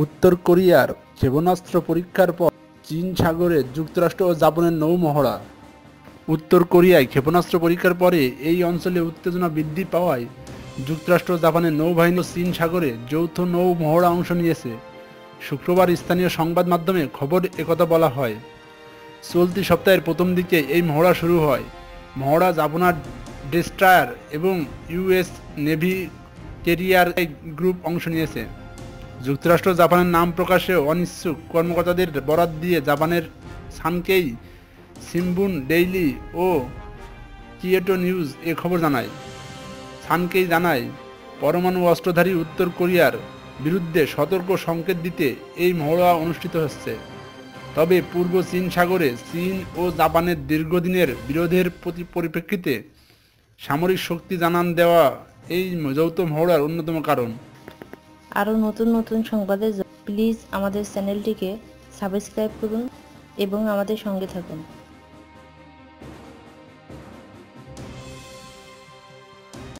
উত্তর কোরিয়ার ক্ষেপণাস্ত্র পরীক্ষার পর চীন সাগরে যুক্তরাষ্ট্র ও জাপানের নৌ মহড়া। উত্তর কোরিয়ায় ক্ষেপণাস্ত্র পরীক্ষার পরে এই অঞ্চলে উত্তেজনা বৃদ্ধি পাওয়ায় যুক্তরাষ্ট্র ও জাপানের নৌবাহিনী চীন সাগরে যৌথ নৌ মহড়া অংশ নিয়েছে। শুক্রবার স্থানীয় সংবাদ মাধ্যমে খবর একথা বলা হয়। চলতি সপ্তাহের প্রথম দিকে এই মহড়া শুরু হয়। মহড়া জাপানার ডেস্ট্রয়ার এবং ইউএস নেভি ক্যারিয়ার গ্রুপ অংশ নিয়েছে। যুক্তরাষ্ট্র জাপানের নাম প্রকাশে অনিচ্ছুক কর্মকর্তাদের বরাত দিয়ে জাপানের সানকেই শিম্বুন ডেইলি ও কিয়েটো নিউজ এ খবর জানায়। সানকেই জানায়, পরমাণু অস্ত্রধারী উত্তর কোরিয়ার বিরুদ্ধে সতর্ক সংকেত দিতে এই মহড়া অনুষ্ঠিত হচ্ছে। তবে পূর্ব চীন সাগরে চীন ও জাপানের দীর্ঘদিনের বিরোধের পরিপ্রেক্ষিতে সামরিক শক্তি জানান দেওয়া এই যৌথ মহড়ার অন্যতম কারণ। আরও নতুন নতুন সংবাদের জন্য প্লিজ আমাদের চ্যানেলটিকে সাবস্ক্রাইব করুন এবং আমাদের সঙ্গে থাকুন।